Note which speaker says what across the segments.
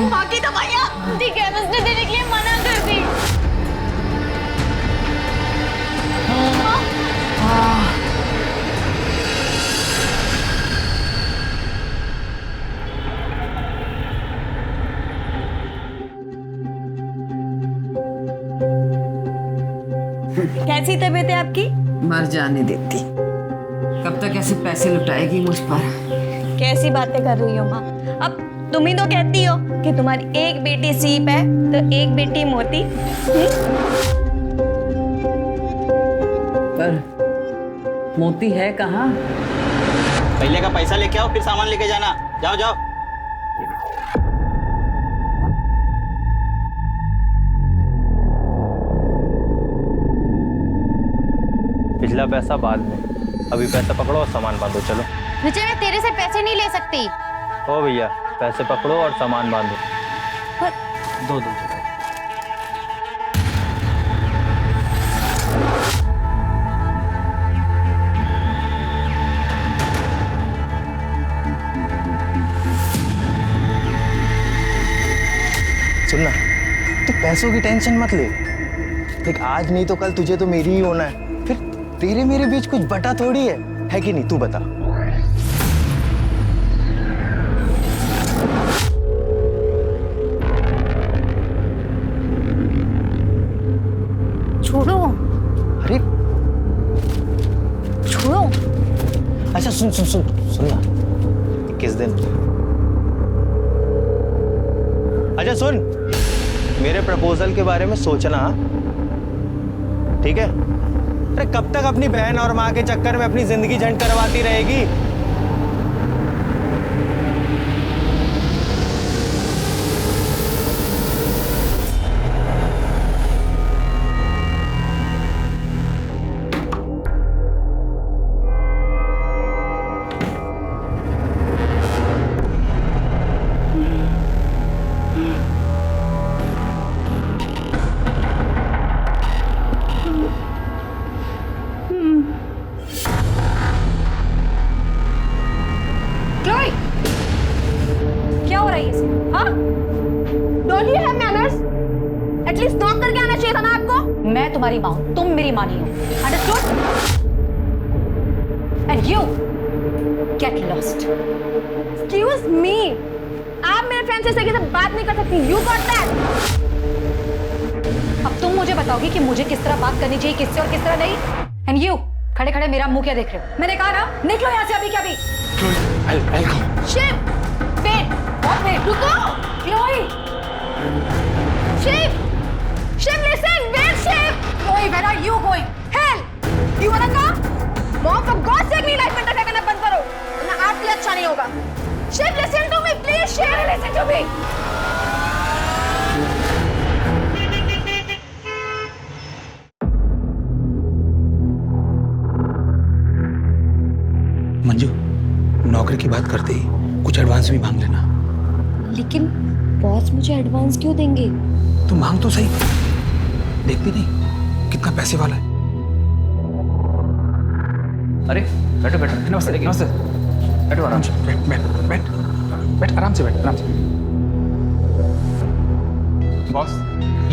Speaker 1: माँ की दवाइयाँ ठीक है, उसने देने के लिए मना कर दी। कैसी तबीयत है आपकी?
Speaker 2: मर जाने देती। कब तक ऐसे पैसे लुटाएगी मुझ पर?
Speaker 1: कैसी बातें कर रही हो माँ? अब तुम ही तो कहती हो कि तुम्हारी एक बेटी सीप है तो एक बेटी मोती।
Speaker 2: पर मोती है कहाँ?
Speaker 3: पहले का पैसा लेके आओ, फिर सामान लेके जाना। जाओ जाओ।
Speaker 4: पिछला पैसा बाद में, अभी पैसा पकड़ो और सामान बांधो। चलो
Speaker 5: विजय, मैं तेरे से पैसे नहीं ले सकती।
Speaker 4: ओ भैया, पैसे पकड़ो और सामान बांधो।
Speaker 5: पर...
Speaker 4: दो दो चलो।
Speaker 6: सुनना, तू पैसों की टेंशन मत ले। देख, आज नहीं तो कल तुझे तो मेरी ही होना है। फिर तेरे मेरे बीच कुछ बटा थोड़ी है कि नहीं? तू बता।
Speaker 5: छोड़ो।
Speaker 6: अरे
Speaker 5: छोड़ो।
Speaker 6: अच्छा सुनना, 21 दिन। अच्छा सुन, मेरे प्रपोजल के बारे में सोचना, ठीक है? अरे कब तक अपनी बहन और माँ के चक्कर में अपनी जिंदगी झंड करवाती रहेगी?
Speaker 1: क्या हो रहा है ये? हाँ? Don't you have manners? At least knock करके आना चाहिए था ना आपको?
Speaker 5: मैं तुम्हारी माँ हूँ, तुम मेरी माँ नहीं हो। Understood? And you get lost.
Speaker 1: Excuse me. आप मेरे फ्रेंड से सही से बात नहीं कर सकती। You got that?
Speaker 5: अब तुम मुझे बताओगी कि मुझे किस तरह बात करनी चाहिए, किससे और किस तरह नहीं? And you खड़े खड़े मेरा मुंह क्या देख रहे हो? मैंने कहा ना, निकलो यहाँ से अभी क्या भी।
Speaker 6: I'll come.
Speaker 1: Shiv!
Speaker 5: Wait, what wait?
Speaker 1: रुको!
Speaker 5: Chloe!
Speaker 1: Shiv! Shiv, listen! Wait, Shiv!
Speaker 5: Chloe, where are you going?
Speaker 1: Hell! You wanna come? Mom, for God's sake, मेरी लाइफ में इंटरफेयर करना बंद करो, वरना आपके लिए अच्छा नहीं होगा। Shiv, listen to me, please, Shiv, listen to me.
Speaker 6: Manju, नौकरी की बात करते ही कुछ एडवांस भी मांग लेना।
Speaker 1: लेकिन बॉस मुझे एडवांस क्यों देंगे?
Speaker 6: तू मांग तो सही, देखती नहीं कितना पैसे वाला है।
Speaker 4: अरे बैठो बैठो।
Speaker 6: नमस्ते नमस्ते।
Speaker 4: बैठो आराम से।
Speaker 6: बैठ बैठ बैठ बैठ, आराम से बैठ, आराम से।
Speaker 7: बॉस,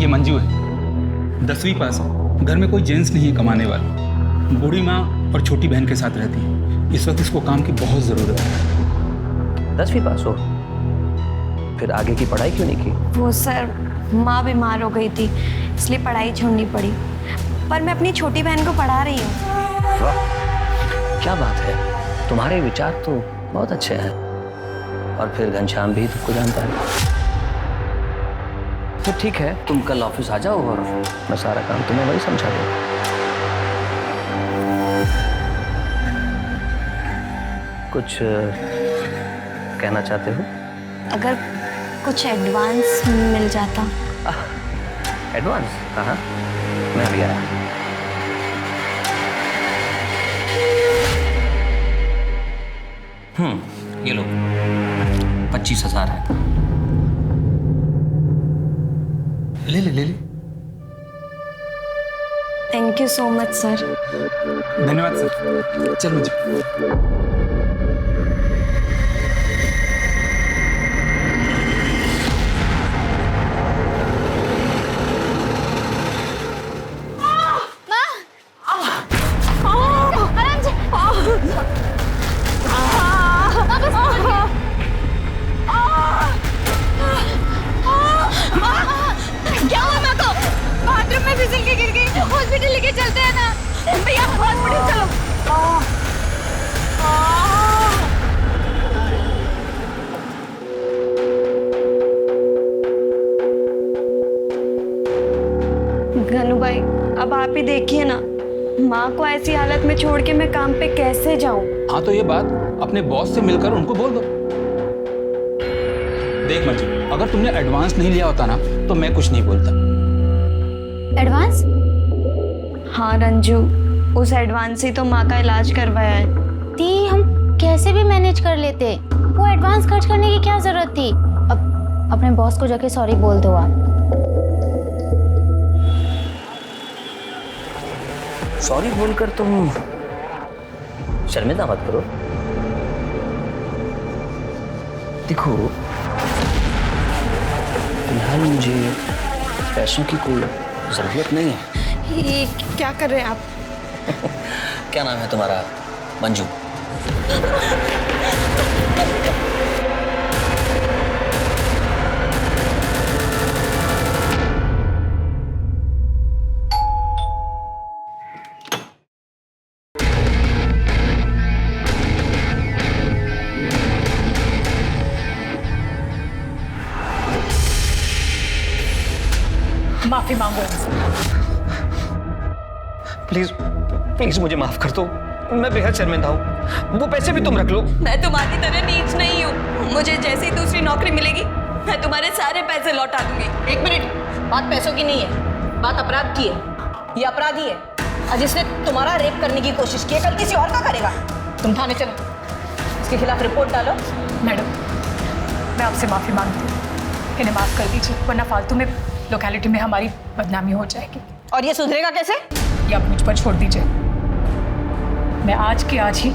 Speaker 7: ये मंजू है, 10वीं पास, घर में कोई जेंट्स नहीं है कमाने वाला, बूढ़ी माँ और छोटी बहन के साथ रहती है। इस वक्त इसको काम की बहुत ज़रूरत है।
Speaker 4: 10वीं पास हो, फिर आगे की पढ़ाई क्यों नहीं की?
Speaker 1: वो सर, माँ बीमार हो गई थी, इसलिए पढ़ाई छोड़नी पड़ी। पर मैं अपनी छोटी बहन को पढ़ा रही हूँ।
Speaker 4: वाह, क्या बात है, तुम्हारे विचार तो बहुत अच्छे हैं। और फिर घनश्याम भी तुमको जानता है। तो ठीक है, तुम कल ऑफिस आ जाओ और मैं सारा काम तुम्हें वही समझा दूँ। कुछ कहना चाहते हो?
Speaker 1: अगर
Speaker 8: कुछ एडवांस मिल जाता।
Speaker 4: एडवांस? हाँ, मैं अभी आया। ये लो, 25,000 है।
Speaker 7: ले ले ले ले।
Speaker 8: Thank you so much sir.
Speaker 7: धन्यवाद सर। चल मुझे।
Speaker 1: क्या हुआ माँ को? बाथरूम में फिसल के गिर गई। हॉस्पिटल लेके चलते हैं ना भैया, हॉस्पिटल चलो।
Speaker 8: गनु भाई, अब आप ही देखिए ना, माँ को ऐसी हालत में छोड़ के मैं काम पे कैसे जाऊं?
Speaker 7: हाँ तो ये बात अपने बॉस से मिलकर उनको बोल दो। देख मंजू, अगर तुमने एडवांस नहीं लिया होता ना तो मैं कुछ नहीं बोलता।
Speaker 5: एडवांस?
Speaker 8: हाँ रंजू, उस एडवांस से तो माँ का इलाज करवाया है।
Speaker 9: दी हम कैसे भी मैनेज कर लेते, वो एडवांस खर्च करने की क्या जरूरत थी? अब अपने बॉस को जाके सॉरी बोल दो आप।
Speaker 4: सॉरी बोलकर तुम शर्मिंदा मत करो। देखो, फिलहाल मुझे पैसों की कोई जरूरत नहीं है।
Speaker 8: ये क्या कर रहे हैं आप?
Speaker 4: क्या नाम है तुम्हारा? मंजू।
Speaker 5: माफी मांगो इनसे।
Speaker 4: प्लीज प्लीज मुझे माफ कर दो, मैं बेहद शर्मिंदा हूँ। वो पैसे भी तुम रख लो।
Speaker 8: मैं तुम्हारी तरह नीच नहीं हूँ। मुझे जैसे ही दूसरी नौकरी मिलेगी मैं तुम्हारे सारे पैसे लौटा दूंगी।
Speaker 10: एक मिनट, बात पैसों की नहीं है, बात अपराध की है। ये अपराधी है और जिसने तुम्हारा रेप करने की कोशिश की है, कल किसी और का करेगा। तुम थाने चलो, इसके खिलाफ रिपोर्ट डालो।
Speaker 5: मैडम, मैं आपसे माफी मांगती हूँ, इन्हें माफ कर दीजिए, वरना फालतू में लोकेलिटी में हमारी बदनामी हो जाएगी।
Speaker 10: और ये सुधरेगा कैसे?
Speaker 5: ये आप मुझ पर छोड़ दीजिए। मैं आज के आज ही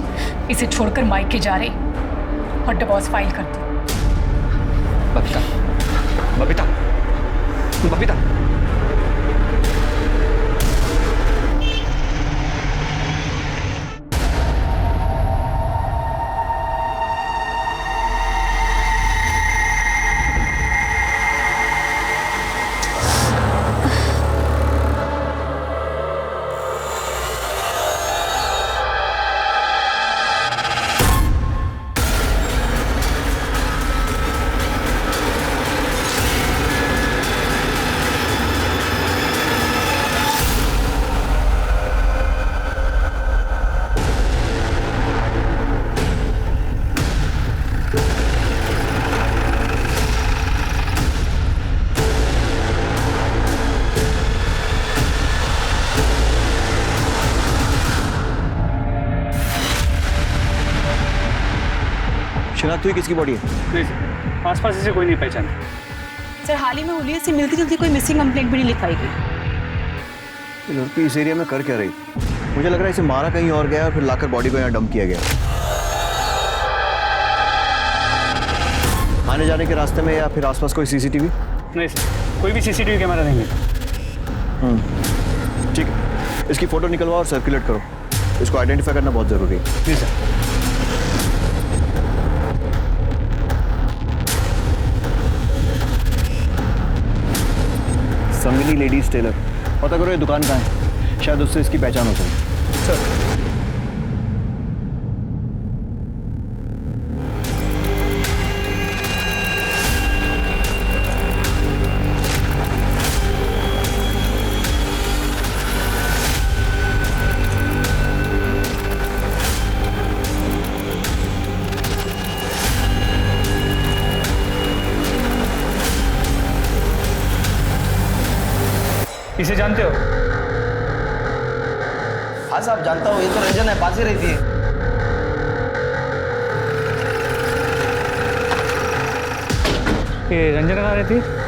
Speaker 5: इसे छोड़कर मायके जा रही और डिवोर्स फाइल कर दूँ।
Speaker 4: बबीता, बबीता, बबीता।
Speaker 3: शिनाख्त हुई किसकी बॉडी है?
Speaker 11: नहीं सर, आसपास से कोई नहीं पहचाना।
Speaker 10: सर, हाल ही में हुलिया से मिलती जुलती कोई मिसिंग कंप्लेंट भी नहीं लिखाई गई।
Speaker 3: ये लड़की इस एरिया में कर क्या रही? मुझे लग रहा है इसे मारा कहीं और गया और फिर लाकर बॉडी को यहाँ डंप किया गया। आने जाने के रास्ते में या फिर आसपास कोई सीसीटीवी?
Speaker 11: नहीं सर, कोई भी सीसीटीवी कैमरा नहीं है।
Speaker 3: ठीक है, इसकी फोटो निकलवाओ और सर्कुलेट करो। इसको आइडेंटिफाई करना बहुत जरूरी है।
Speaker 11: जी सर।
Speaker 3: संगिनी लेडीज टेलर, पता करो ये दुकान कहाँ है, शायद उससे इसकी पहचान हो सके। सर,
Speaker 11: इसे जानते हो?
Speaker 4: हाँ साहब जानता हूँ, ये तो रंजन है, पास ही रहती है।
Speaker 11: ये रंजन कहाँ रहती है?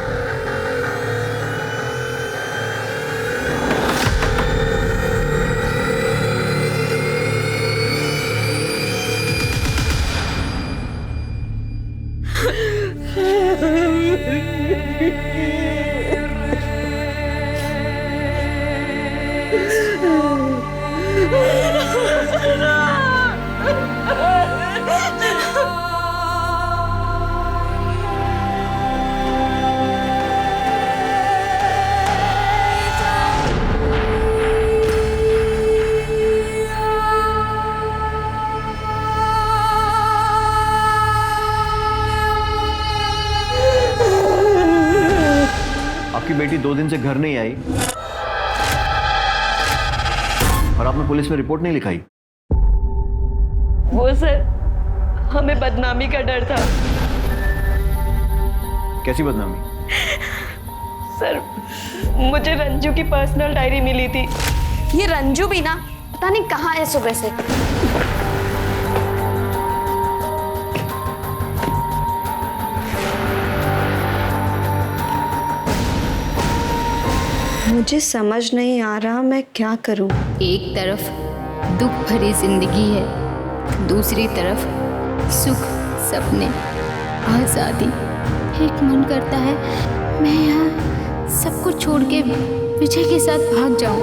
Speaker 3: आपकी बेटी 2 दिन से घर नहीं आई और आपने पुलिस में रिपोर्ट नहीं लिखाई।
Speaker 8: वो सर, हमें बदनामी का डर था।
Speaker 3: कैसी बदनामी?
Speaker 8: सर, मुझे रंजू की पर्सनल डायरी मिली थी।
Speaker 1: ये रंजू भी ना पता नहीं कहाँ है सुबह से।
Speaker 12: मुझे समझ नहीं आ रहा मैं क्या करूं।
Speaker 9: एक तरफ दुख भरी जिंदगी है, दूसरी तरफ सुख, सपने, आज़ादी। एक मन करता है मैं यहाँ सब कुछ छोड़ के विजय के साथ भाग जाऊँ,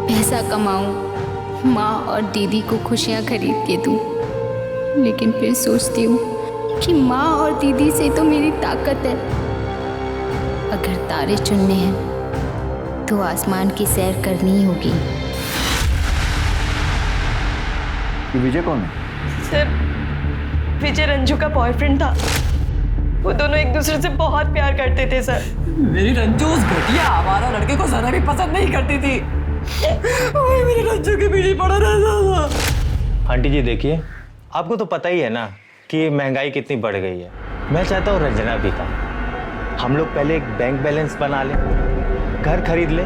Speaker 9: पैसा कमाऊँ, माँ और दीदी को खुशियाँ खरीद के दूँ। लेकिन फिर सोचती हूँ कि माँ और दीदी से तो मेरी ताकत है। अगर तारे चुनने हैं तो आसमान की सैर करनी ही होगी।
Speaker 3: ये विजय कौन है?
Speaker 8: सर, विजय रंजू का बॉयफ्रेंड था। वो दोनों एक दूसरे से बहुत प्यार करते थे सर।
Speaker 2: मेरी रंजू उस घटिया आवारा लड़के को जरा भी पसंद नहीं करती थी। वही मेरे रंजू के पीछे पड़ा रहता था।
Speaker 6: आंटी जी देखिए, आपको तो पता ही है ना कि महंगाई कितनी बढ़ गई है। मैं चाहता हूँ रंजना भी का हम लोग पहले एक बैंक बैलेंस बना लें, घर खरीद ले,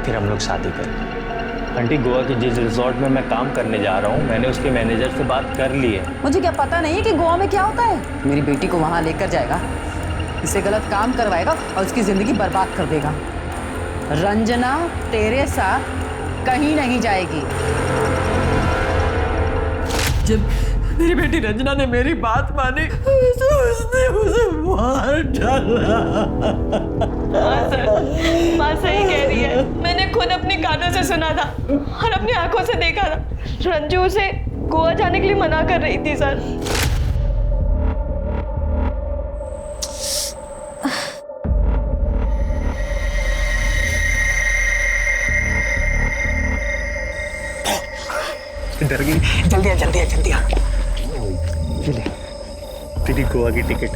Speaker 6: फिर हम लोग शादी करें। आंटी, गोवा के जिस रिजॉर्ट में मैं काम करने जा रहा हूँ, मैंने उसके मैनेजर से बात कर ली है।
Speaker 2: मुझे क्या पता नहीं है कि गोवा में क्या होता है। मेरी बेटी को वहाँ लेकर जाएगा, इसे गलत काम करवाएगा और उसकी जिंदगी बर्बाद कर देगा। रंजना तेरे साथ कहीं नहीं जाएगी। जब मेरी बेटी रंजना ने मेरी बात मानी तो उसने मुझे मार डाला।
Speaker 8: हाँ सर, माँ सही कह रही है। मैंने खुद अपने कानों से सुना था और अपनी आंखों से देखा था। रंजू उसे गोवा जाने के लिए मना कर रही थी सर।
Speaker 6: डर गई। जल्दी आ, जल्दी आ, जल्दी आ। ये ले तेरी गोवा की टिकट।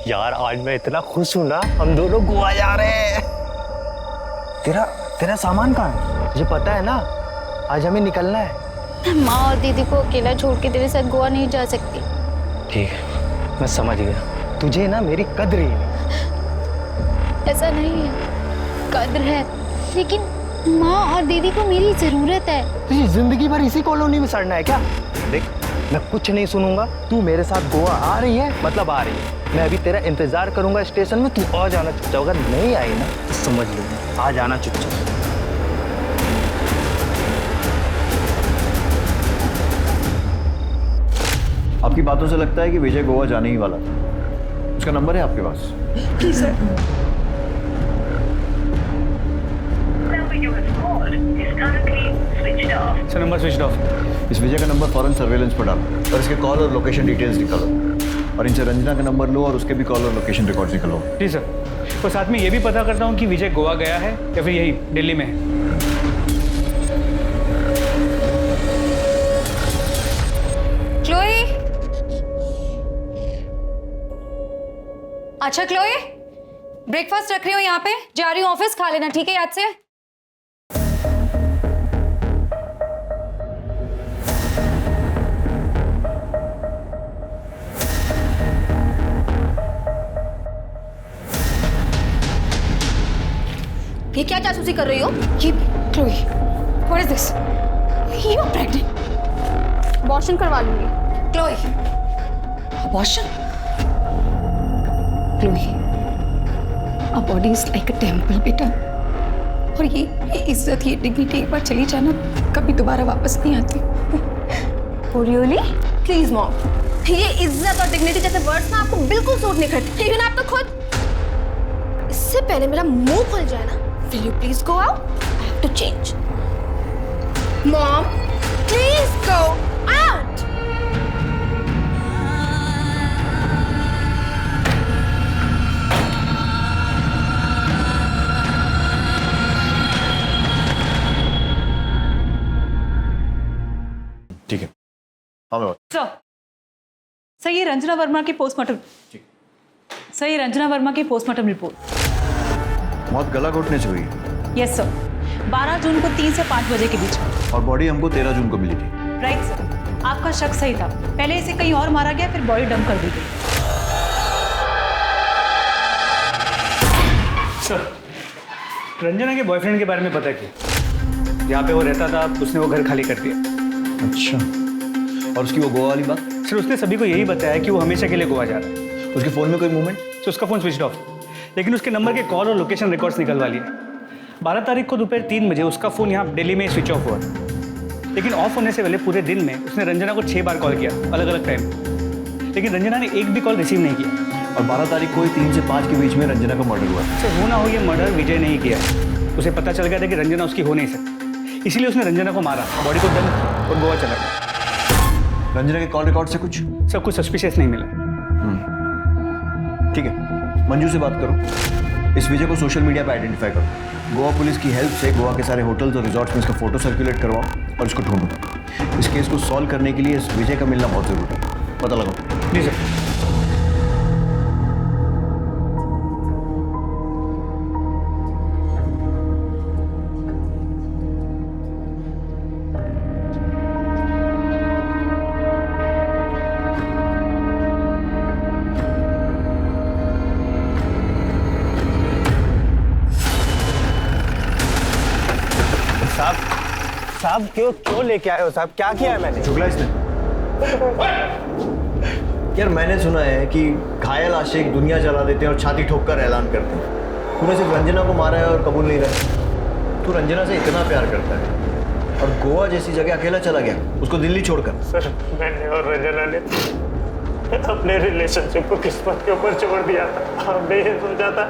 Speaker 6: यार आज मैं इतना खुश हूं ना, हम दोनों गोवा जा रहे हैं। तेरा सामान कहाँ है? मुझे पता है ना, आज हमें निकलना है।
Speaker 9: माँ और दीदी को अकेला छोड़ के तेरे साथ गोवा नहीं जा सकती।
Speaker 6: ठीक है, मैं समझ गया। तुझे ना मेरी कद्र ही नहीं।
Speaker 9: ऐसा नहीं है, कद्र है, लेकिन माँ और दीदी को मेरी जरूरत है।
Speaker 6: तुझे जिंदगी भर इसी कॉलोनी में सड़ना है क्या? देख, मैं कुछ नहीं सुनूंगा। तू मेरे साथ गोवा आ रही है मतलब आ रही है। मैं अभी तेरा इंतजार करूंगा स्टेशन में। तू आ जाना चुपचाप। अगर नहीं आई ना तो समझ लो, आ जाना चुपचाप।
Speaker 3: आपकी बातों से लगता है कि विजय गोवा जाने ही वाला था। उसका नंबर है आपके पास?
Speaker 8: जी sir.
Speaker 11: Sir number switch off.
Speaker 3: इस विजय का नंबर फौरन सर्वेलेंस पर डालो और इसके कॉल और लोकेशन डिटेल्स निकालो और इनसे रंजना का नंबर लो और उसके भी कॉल और लोकेशन रिकॉर्ड्स निकालो।
Speaker 11: जी सर। और साथ में ये भी पता करता हूँ कि विजय गोवा गया है या फिर यही दिल्ली में है।
Speaker 5: क्लोई। अच्छा क्लोई, ब्रेकफास्ट रख रही हूँ यहाँ पे, जा रही हूँ ऑफिस, खा लेना ठीक है याद से।
Speaker 1: ये क्या जासूसी कर रही हो?
Speaker 5: ये Chloe, what is this? You are pregnant.
Speaker 1: Abortion करवा लूंगी।
Speaker 5: Chloe, abortion? Chloe, a body is like a temple बेटा, और ये इज्जत, ये डिग्निटी एक बार चली जाना कभी दोबारा वापस नहीं आती।
Speaker 1: रियली? प्लीज मॉम, ये इज्जत और डिग्निटी जैसे वर्ड्स ना आपको बिल्कुल सूट नहीं करते। इवन आप तो खुद। इससे पहले मेरा मुंह खुल जाए ना, will you please go out? I have to change. Mom, please go out.
Speaker 3: ठीक है। हाँ मैं
Speaker 2: सर ये रंजना वर्मा की पोस्टमार्टम। सर ये रंजना वर्मा की पोस्टमार्टम रिपोर्ट।
Speaker 3: मौत गला घोटने से हुई।
Speaker 2: यस सर, 12 जून को 3 से 5 बजे के बीच में।
Speaker 3: और बॉडी हमको 13 जून को मिली थी।
Speaker 2: राइट सर, आपका शक सही था। पहले इसे कहीं और मारा गया, फिर बॉडी डंप कर दी गई।
Speaker 11: सर, रंजना के बॉयफ्रेंड के बारे में पता किया। जहाँ पे वो रहता था उसने वो घर खाली कर दिया।
Speaker 3: अच्छा, और उसकी वो गोवा वाली बात?
Speaker 11: सर उसने सभी को यही बताया कि वो हमेशा के लिए गोवा जा रहा है।
Speaker 3: उसके फ़ोन में कोई मूवमेंट?
Speaker 11: तो उसका फ़ोन स्विच ऑफ, लेकिन उसके नंबर के कॉल और लोकेशन रिकॉर्ड्स निकलवा लिए। 12 तारीख को दोपहर 3 बजे उसका फ़ोन यहाँ दिल्ली में स्विच ऑफ हुआ, लेकिन ऑफ होने से पहले पूरे दिन में उसने रंजना को 6 बार कॉल किया, अलग अलग टाइम, लेकिन रंजना ने एक भी कॉल रिसीव नहीं किया।
Speaker 3: और 12 तारीख को ही 3 से 5 के बीच में रंजना का मर्डर हुआ।
Speaker 11: सर हो ना हो ये मर्डर विजय नहीं किया। उसे पता चल गया था कि रंजना उसकी हो नहीं सकती, इसीलिए उसने रंजना को मारा, बॉडी को डंप और गोवा चला गया।
Speaker 3: रंजना के कॉल रिकॉर्ड से कुछ?
Speaker 11: सब कुछ सस्पिशियस नहीं मिला।
Speaker 3: ठीक है, मंजू से बात करो, इस विजय को सोशल मीडिया पे आइडेंटिफाई करो। गोवा पुलिस की हेल्प से गोवा के सारे होटल्स और रिजॉर्ट्स में इसका फोटो सर्कुलेट करवाओ और इसको ढूंढो। इस केस को सॉल्व करने के लिए इस विजय का मिलना बहुत जरूरी है। पता लगाओ।
Speaker 11: जी सर।
Speaker 6: साहब क्यों लेके आए हो साहब? क्या किया है मैंने?
Speaker 3: चुगला इसने। यार मैंने सुना है कि घायल आशिक दुनिया जला देते हैं और छाती ठोक कर ऐलान करते हैं। तूने सिर्फ रंजना को मारा है और कबूल नहीं रहा। तू रंजना से इतना प्यार करता है और गोवा जैसी जगह अकेला चला गया, उसको दिल्ली छोड़कर।
Speaker 6: सर मैंने और रंजना ने अपने रिलेशनशिप को किस्मत के ऊपर छोड़ दिया था। हमने ये सोचा था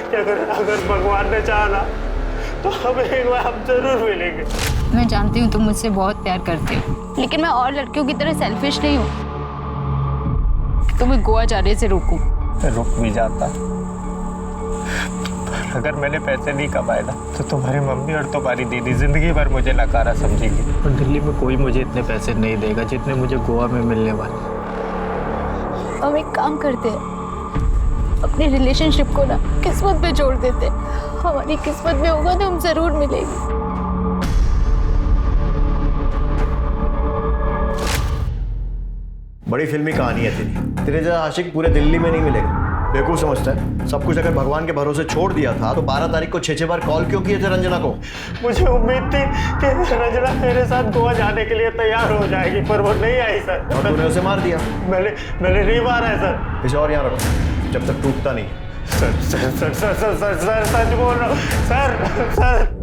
Speaker 6: कि अगर भगवान ने चाहा तो हमें एक बार हम जरूर मिलेंगे।
Speaker 9: मैं जानती हूँ तुम मुझसे बहुत प्यार करते हो, लेकिन मैं और लड़कियों की तरह सेल्फिश नहीं हूँ। तुम्हें गोवा जाने से रोकूं।
Speaker 6: रुक भी जाता, अगर मैंने पैसे नहीं कमाए ना तो तुम्हारी मम्मी और तुम्हारी दीदी जिंदगी भर मुझे नकारा समझेगी। और दिल्ली में कोई मुझे इतने पैसे नहीं देगा जितने मुझे गोवा में मिलने वाले।
Speaker 9: हम एक काम करते हैं, अपने रिलेशनशिप को ना किस्मत पे जोड़ देते। हमारी किस्मत में होगा तो हम जरूर मिलेंगे।
Speaker 3: बड़ी फिल्मी कहानी है तेरे जैसा आशिक पूरे दिल्ली में नहीं मिलेगा। बेवकूफ समझता है सब कुछ। अगर भगवान के भरोसे छोड़ दिया था तो 12 तारीख को 6 बार कॉल क्यों किए थे रंजना को?
Speaker 6: मुझे उम्मीद थी कि रंजना मेरे साथ गोवा जाने के लिए तैयार हो जाएगी, पर वो नहीं आई सर।
Speaker 3: और तूने उसे मार दिया?
Speaker 6: मैंने नहीं मारा है सर।
Speaker 3: इसे और यहाँ रखो जब तक टूटता नहीं।
Speaker 6: Sir sir sir sir sir sir sir सच बोल रहा हूँ सर। सर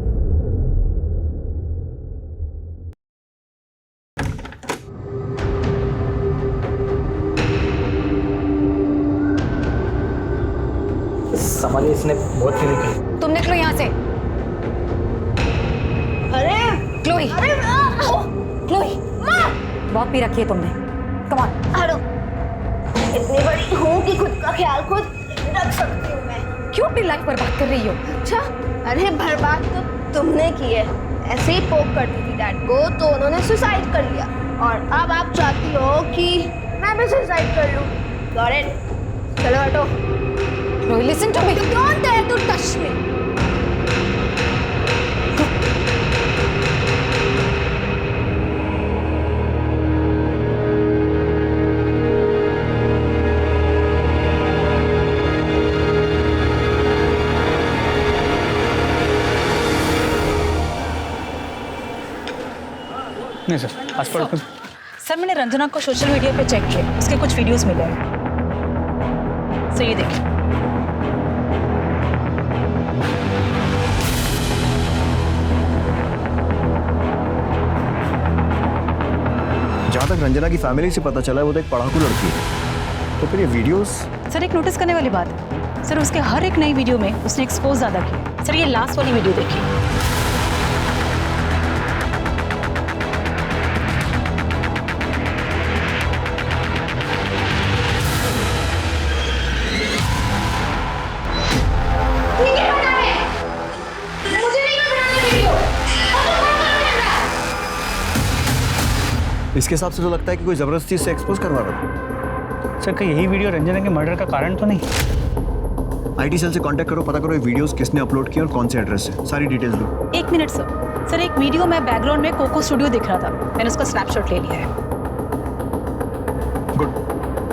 Speaker 4: संभालिए, इसने बहुत चोरी की।
Speaker 5: तुम निकलो यहाँ से।
Speaker 1: अरे
Speaker 5: क्लोई,
Speaker 1: अरे
Speaker 5: क्लोई, बहुत पी रखी है तुमने। Come on.
Speaker 1: हटो। इतनी बड़ी हूँ कि खुद का ख्याल खुद रख सकती हूँ मैं।
Speaker 5: क्यों अपनी लाइफ बर्बाद कर रही हो?
Speaker 1: अच्छा, अरे बर्बाद तो तुमने की है। ऐसे ही पोक करती थी डैड को तो उन्होंने सुसाइड कर लिया, और अब आप चाहती हो कि मैं भी सुसाइड कर लूँ। Got it. चलो हटो।
Speaker 5: Chloe, listen to me.
Speaker 1: Don't dare to touch me.
Speaker 11: नहीं सर, पासपोर्ट
Speaker 10: सर मैंने रंजना को सोशल मीडिया पे चेक किया, उसके कुछ वीडियोस मिले हैं। सर ये देखिए।
Speaker 3: जहाँ तक रंजना की फैमिली से पता चला है वो तो एक पढ़ाकू लड़की है, तो फिर ये वीडियोस।
Speaker 10: सर एक नोटिस करने वाली बात है, सर उसके हर एक नई वीडियो में उसने एक्सपोज ज़्यादा किया। सर ये लास्ट वाली वीडियो देखिए।
Speaker 3: इसके हिसाब से तो लगता है कि कोई जबरदस्ती से एक्सपोज करवा रहा था।
Speaker 11: सर क्या यही वीडियो रंजना के मर्डर का कारण तो नहीं?
Speaker 3: आईटी सेल से कांटेक्ट करो, पता करो ये वीडियोस किसने अपलोड किए और कौन से एड्रेस से, सारी डिटेल्स दो।
Speaker 10: 1 मिनट सर। सर एक वीडियो में बैकग्राउंड में कोको स्टूडियो दिख रहा था, मैंने उसका स्नैपशॉट ले लिया है।
Speaker 3: गुड,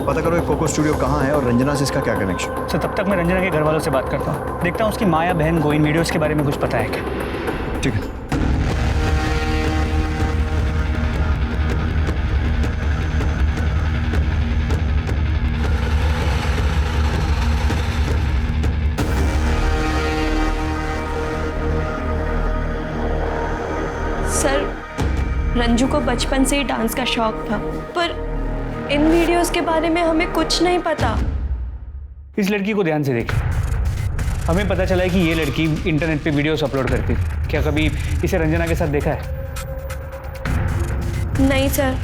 Speaker 3: पता करो ये कोको स्टूडियो कहाँ है और रंजना से इसका क्या कनेक्शन।
Speaker 11: सर तब तक मैं रंजना के घर वालों से बात करता हूँ, देखता हूँ उसकी माँ या बहन को इन वीडियोज़ के बारे में कुछ पता है क्या।
Speaker 3: ठीक है।
Speaker 12: सर रंजू को बचपन से ही डांस का शौक था, पर इन वीडियोस के बारे में हमें कुछ नहीं पता।
Speaker 11: इस लड़की को ध्यान से देखिए, हमें पता चला है कि ये लड़की इंटरनेट पे वीडियोस अपलोड करती है। क्या कभी इसे रंजना के साथ देखा है?
Speaker 12: नहीं सर।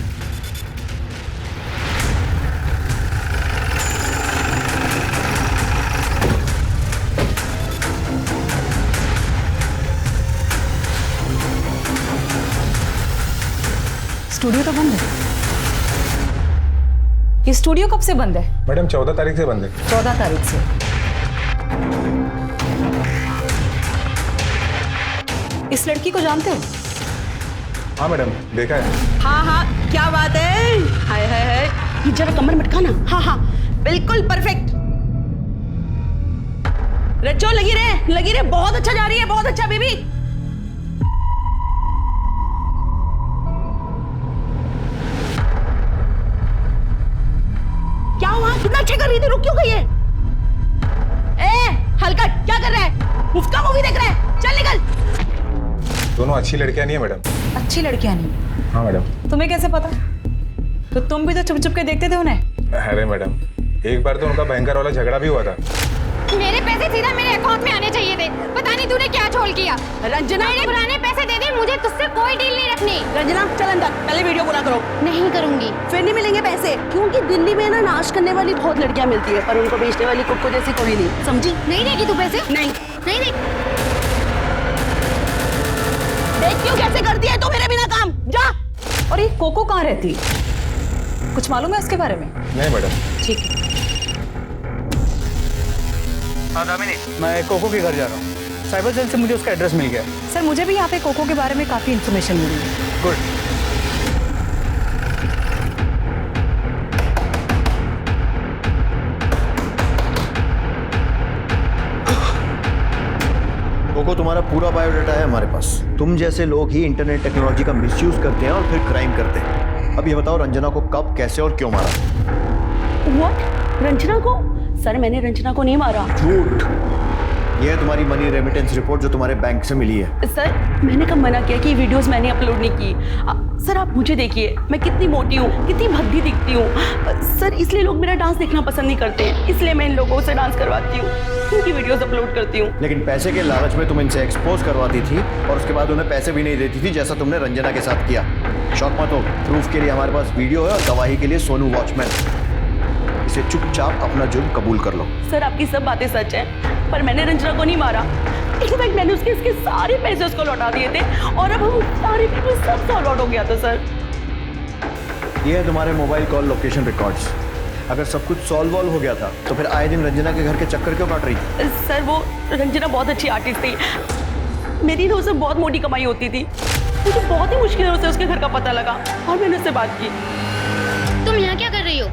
Speaker 10: स्टूडियो तो बंद है। ये स्टूडियो कब से बंद है?
Speaker 13: मैडम 14 तारीख से बंद है।
Speaker 10: 14 तारीख से। इस लड़की को जानते हो?
Speaker 13: हाँ मैडम, देखा है।
Speaker 14: हाँ हाँ, क्या बात है। हाय हाय हाय, ये जरा कमर मटका ना। हाँ हाँ, बिल्कुल परफेक्ट। रज्जो लगी रहे, बहुत अच्छा जा रही है, बहुत अच्छा बेबी। क्या हुआ? कितना अच्छा कर रही थी, रुक क्यों गई है? ए हलकट, क्या कर रहा है? मुफ्त का मूवी देख रहा है? चल निकल।
Speaker 13: दोनों अच्छी लड़कियां नहीं है मैडम।
Speaker 10: अच्छी लड़कियां नहीं?
Speaker 13: हाँ मैडम।
Speaker 10: तुम्हें कैसे पता? तो तुम भी तो चुप चुप के देखते थे उन्हें।
Speaker 13: अरे मैडम, एक बार तो उनका भयंकर वाला झगड़ा भी हुआ था।
Speaker 5: मेरे पैसे सीधा मेरे अकाउंट में आने चाहिए थे, पता नहीं तूने क्या छोड़ किया।
Speaker 14: रंजना,
Speaker 5: मेरे पुराने पैसे दे दे, मुझे तुझसे कोई डील नहीं रखनी।
Speaker 14: रंजना चल अंदर, पहले वीडियो पूरा करो।
Speaker 5: नहीं करूंगी।
Speaker 14: फिर नहीं मिलेंगे पैसे, क्योंकि दिल्ली में ना नाश करने वाली बहुत लड़कियां मिलती है, पर उनको बेचने वाली कुक्को जैसी कोई नहीं, समझी?
Speaker 5: नहीं देगी तू पैसे?
Speaker 14: नहीं
Speaker 5: नहीं दे।
Speaker 14: देख क्यों कैसे करती है तू मेरे बिना काम, जा।
Speaker 10: और ये कोको कहाँ रहती? कुछ मालूम है उसके बारे में?
Speaker 13: नहीं मैडम।
Speaker 10: ठीक है।
Speaker 11: हाँ दामिनी, मैं कोको के घर जा रहा हूँ। साइबर सेल से मुझे उसका एड्रेस मिल गया।
Speaker 10: सर मुझे भी यहाँ पे कोको के बारे में काफी इन्फॉर्मेशन मिली है।
Speaker 11: गुड।
Speaker 3: कोको, तुम्हारा पूरा बायोडाटा है हमारे पास। तुम जैसे लोग ही इंटरनेट टेक्नोलॉजी का मिसयूज करते हैं और फिर क्राइम करते हैं। अब ये बताओ रंजना को कब, कैसे और क्यों मारा?
Speaker 14: व्हाट? रंजना को? सर मैंने रंजना को नहीं मारा।
Speaker 3: झूठ। ये है तुम्हारी मनी रेमिटेंस रिपोर्ट जो तुम्हारे बैंक से मिली है।
Speaker 14: सर मैंने कब मना किया कि वीडियोस मैंने अपलोड नहीं की? सर आप मुझे देखिए, मैं कितनी मोटी हूँ, कितनी भद्दी दिखती हूँ। सर इसलिए लोग मेरा डांस देखना पसंद नहीं करते, इसलिए मैं इन लोगों से डांस करवाती हूँ, उनकी वीडियोस अपलोड करती हूँ।
Speaker 3: लेकिन पैसे के लालच में तुम इनसे एक्सपोज करवाती थी और उसके बाद उन्हें पैसे भी नहीं देती थी, जैसा तुमने रंजना के साथ किया। शौक मत हो, प्रूफ के लिए हमारे पास वीडियो है और गवाही के लिए सोनू वॉचमैन। इसे चुपचाप अपना जुर्म कबूल कर लो।
Speaker 14: सर आपकी सब बातें सच है, पर मैंने रंजना को नहीं मारा। इनफैक्ट मैंने उसके सारे पैसे उसको लौटा दिए थे और अब हम सारे पेपर सब सॉल्व आउट हो गया था। सर
Speaker 3: ये है तुम्हारे मोबाइल कॉल लोकेशन रिकॉर्ड्स। अगर सब कुछ सॉल्व हो गया था तो फिर आए दिन रंजना के घर के चक्कर क्यों काट रही थी?
Speaker 14: सर वो रंजना बहुत अच्छी आर्टिस्ट थी, मेरी ना उससे बहुत मोटी कमाई होती थी। मुझे बहुत ही मुश्किल से उसके घर का पता लगा और मैंने उससे बात की।
Speaker 5: तुम यहाँ क्या कर रही हो?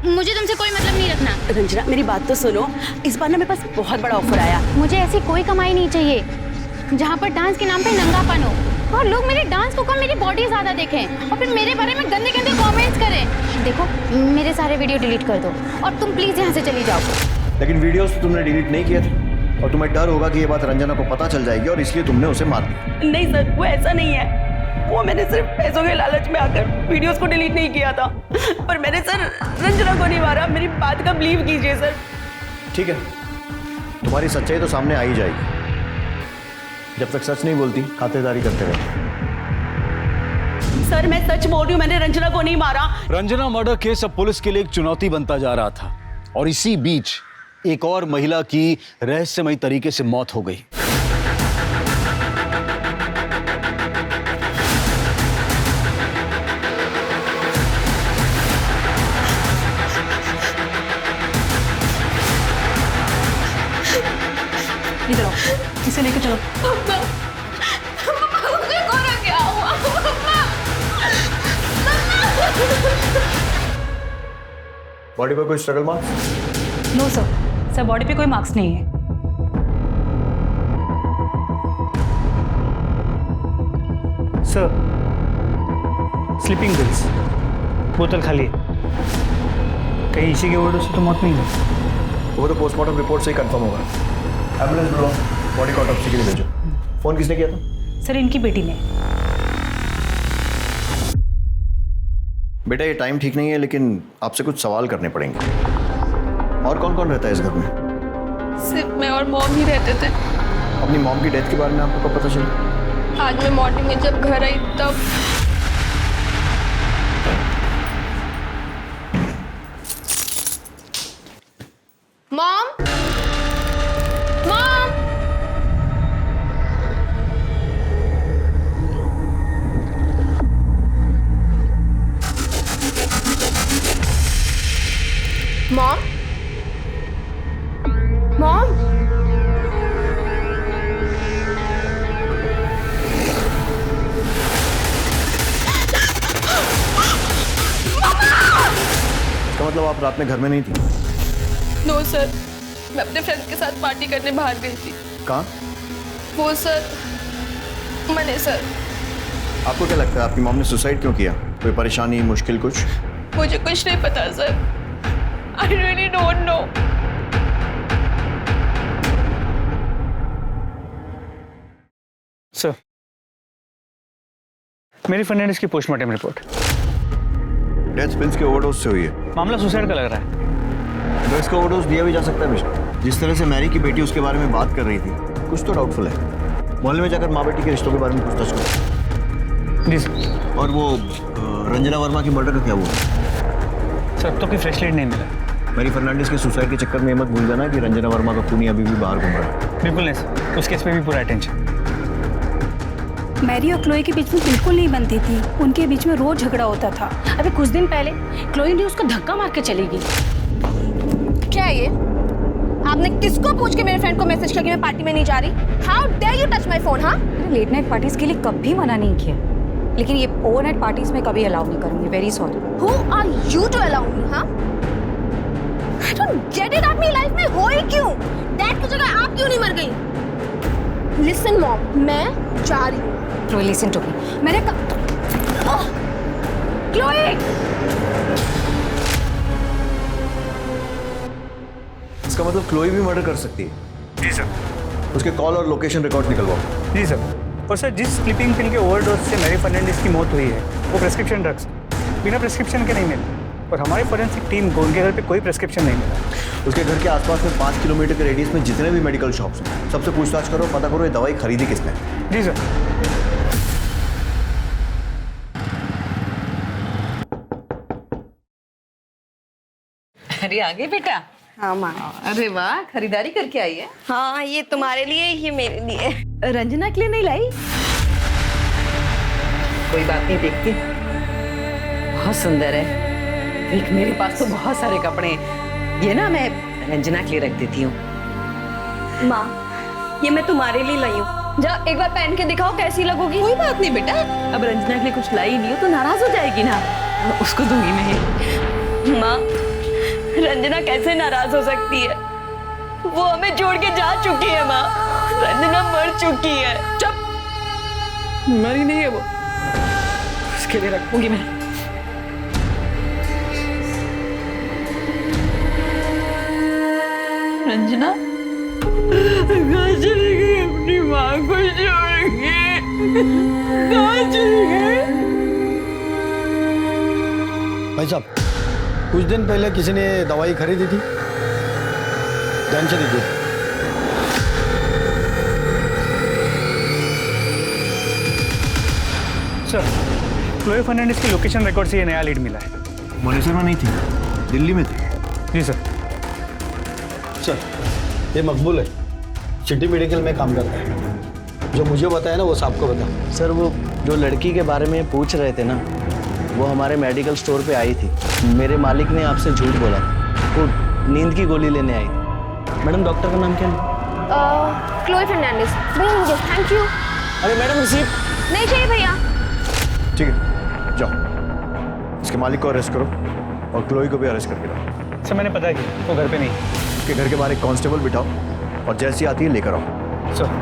Speaker 5: मुझे तुमसे कोई मतलब नहीं रखना।
Speaker 14: रंजना मेरी बात तो सुनो, इस बार ना मेरे पास बहुत बड़ा ऑफर आया।
Speaker 5: मुझे ऐसी कोई कमाई नहीं चाहिए जहाँ पर डांस के नाम पे नंगापन हो।
Speaker 9: और लोग मेरे डांस को कम मेरी बॉडी ज्यादा देखें और फिर मेरे बारे में गंदे गंदे कमेंट्स करें। देखो मेरे सारे वीडियो डिलीट कर दो और तुम प्लीज यहाँ से चली जाओ।
Speaker 3: लेकिन वीडियोस तो तुमने डिलीट नहीं किए थे और तुम्हें डर होगा कि ये बात रंजना को पता चल जाएगी और इसलिए तुमने उसे मार दिया।
Speaker 14: नहीं सर, वो ऐसा नहीं है। वो मैंने सिर्फ पैसों के लालच में आकर वीडियोस को डिलीट नहीं किया था। पर मैंने सर रंजना को नहीं मारा, मेरी बात का बिलीव कीजिए सर।
Speaker 3: ठीक है, तुम्हारी सच्चाई तो सामने आ ही जाएगी। जब तक सच नहीं बोलती खातिरदारी करते रहो।
Speaker 14: सर मैं सच बोल रही हूँ, मैंने रंजना को नहीं मारा।
Speaker 15: रंजना मर्डर केस अब पुलिस के लिए एक चुनौती बनता जा रहा था और इसी बीच एक और महिला की रहस्यमयी तरीके से मौत हो गई।
Speaker 5: इधर आओ, इसे लेके चलो।
Speaker 3: बॉडी पर कोई struggle marks?
Speaker 5: No sir body पे कोई मार्क्स नहीं है।
Speaker 11: सर स्लीपिंग पिल्स, बोतल खाली है। कहीं इसी के ओवरडोज से तो मौत नहीं हुई?
Speaker 3: वो तो पोस्टमार्टम रिपोर्ट से ही कंफर्म होगा। एम्बुलेंस बुलाओ, बॉडी को ऑटोप्सी के लिए भेजो। फोन किसने किया था?
Speaker 5: सर इनकी बेटी ने।
Speaker 3: बेटा ये टाइम ठीक नहीं है, लेकिन आपसे कुछ सवाल करने पड़ेंगे। और कौन कौन रहता है इस घर में?
Speaker 8: सिर्फ मैं और मॉम ही रहते थे।
Speaker 3: अपनी मॉम की डेथ के बारे में आपको कब पता चला?
Speaker 8: आज मैं मॉर्निंग में जब घर आई तब।
Speaker 1: मॉम, मॉम, मॉम, मॉम,
Speaker 3: इसका मतलब आप रात में घर में नहीं थी?
Speaker 8: नो सर, मैं अपने फ्रेंड्स के साथ पार्टी करने बाहर गई थी।
Speaker 3: कहाँ?
Speaker 8: वो सर, मैंने सर।
Speaker 3: आपको क्या लगता है आपकी मॉम ने सुसाइड क्यों किया? कोई परेशानी, मुश्किल कुछ?
Speaker 8: मुझे कुछ नहीं पता sir. I really don't know.
Speaker 11: Sir मेरी फर्नांडिस की पोस्टमार्टम रिपोर्ट।
Speaker 3: डेथ पिल्स के ओवरडोज से हुई है।
Speaker 11: मामला सुसाइड का लग रहा है।
Speaker 3: ड्रग्स का ओवरडोज दिया भी जा सकता है मिस्टर। जिस तरह से मैरी की बेटी उसके बारे में बात कर रही थी, कुछ तो डाउटफुल है। मोहल्ले में जाकर माँ बेटी के रिश्तों के बारे में पूछताछ करो।
Speaker 11: जी सर।
Speaker 3: और वो रंजना वर्मा की मर्डर का क्या हुआ?
Speaker 11: सर अब तो कोई फ्रेश लीड नहीं मिला।
Speaker 3: मैरी फर्नांडिस के सुसाइड के चक्कर में मत भूल जाना कि रंजना वर्मा का खूनी अभी भी बाहर घूम रहा है।
Speaker 11: बिल्कुल नहीं सर, उस केस पे भी पूरा अटेंशन।
Speaker 5: मैरी और क्लोई के बीच में बिल्कुल नहीं बनती थी, उनके बीच में रोज झगड़ा होता था। अभी कुछ दिन पहले क्लोई ने उसको धक्का मार के चली गई।
Speaker 1: क्या है ये? आपने किसको पूछ के मेरे फ्रेंड को मैसेज किया कि मैं पार्टी में नहीं जा रही? How dare you touch my phone? हाँ,
Speaker 5: लेट नाइट पार्टीज के लिए कभी मना नहीं किया, लेकिन ये ओवरनाइट पार्टीज में कभी अलाउ नहीं करूंगी। Very sorry.
Speaker 1: Who are you to allow me? हाँ, आई डोंट गेट इट। अपनी लाइफ में हो ही क्यों? डैड की जगह आप क्यों नहीं मर गई? लिसन मॉम, मैं जा रही हूँ।
Speaker 5: Chloe listen to me. मैंने क्लोई,
Speaker 3: इसका मतलब क्लोई भी मर्डर कर सकती है?
Speaker 11: जी सर।
Speaker 3: उसके कॉल और लोकेशन रिकॉर्ड निकलवाओ।
Speaker 11: जी सर। और सर जिस स्लीपिंग पिल के ओवरडोज से मैरी फर्नांडिस की मौत हुई है वो प्रेस्क्रिप्शन ड्रग्स बिना प्रेस्क्रिप्शन के नहीं मिले, और हमारी फॉरेंसिक टीम को उनके घर पे कोई प्रेस्क्रिप्शन नहीं मिला।
Speaker 3: उसके घर के आसपास में 5 किलोमीटर के रेडियस में जितने भी मेडिकल शॉप्स हैं सबसे पूछताछ करो, पता करो ये दवाई खरीदी किसने।
Speaker 11: जी सर।
Speaker 2: अरे आगे बेटा।
Speaker 8: हाँ माँ।
Speaker 2: अरे वाह, खरीदारी करके आई है।
Speaker 8: हाँ, ये तुम्हारे लिए, ये मेरे लिए।
Speaker 2: रंजना के लिए नहीं लाई? कोई बात नहीं, देखती। बहुत सुंदर है। देख मेरे पास तो बहुत सारे कपड़े हैं, ये ना मैं रंजना के लिए रख देती हूँ।
Speaker 8: माँ, ये मैं तुम्हारे लिए लाई हूँ। जा एक बार पहन के दिखाओ कैसी लगोगी।
Speaker 14: कोई बात नहीं बेटा, अब रंजना के लिए कुछ लाई नहीं हो तो नाराज हो जाएगी ना, उसको दूंगी मैं।
Speaker 8: माँ, रंजना कैसे नाराज हो सकती है? वो हमें छोड़ के जा चुकी है माँ। रंजना मर चुकी है।
Speaker 2: चुप।
Speaker 14: मरी नहीं है वो, उसके लिए रखूंगी मैं।
Speaker 8: रंजना कहाँ चली गई अपनी माँ को छोड़ के? कहाँ चली गई?
Speaker 16: भाई साहब, कुछ दिन पहले किसी ने दवाई खरीदी थी, ध्यान से देखिए।
Speaker 11: सर, क्लोए फर्नांडिस की लोकेशन रिकॉर्ड से ये नया लीड मिला है।
Speaker 3: मनेसर में नहीं थी, दिल्ली में थी।
Speaker 11: जी सर।
Speaker 16: सर, ये मकबूल है, सिटी मेडिकल में काम करता है। जो मुझे बताया ना वो साहब को बता।
Speaker 17: सर, वो जो लड़की के बारे में पूछ रहे थे ना, वो हमारे मेडिकल स्टोर पे आई थी। मेरे मालिक ने आपसे झूठ बोला था, वो नींद की गोली लेने आई थी। मैडम, डॉक्टर का नाम क्या है?
Speaker 1: क्लोए फर्नांडिस। भैया मुझे थैंक यू।
Speaker 17: अरे मैडम, रिसीव
Speaker 1: नहीं चाहिए भैया।
Speaker 3: ठीक है, जाओ इसके मालिक को अरेस्ट करो और क्लोई को भी अरेस्ट करके लाओ।
Speaker 11: सर, मैंने पता किया, वो घर पे नहीं।
Speaker 3: उसके घर के बाहर एक कांस्टेबल बिठाओ और जैसी आती है लेकर आओ।
Speaker 11: सर।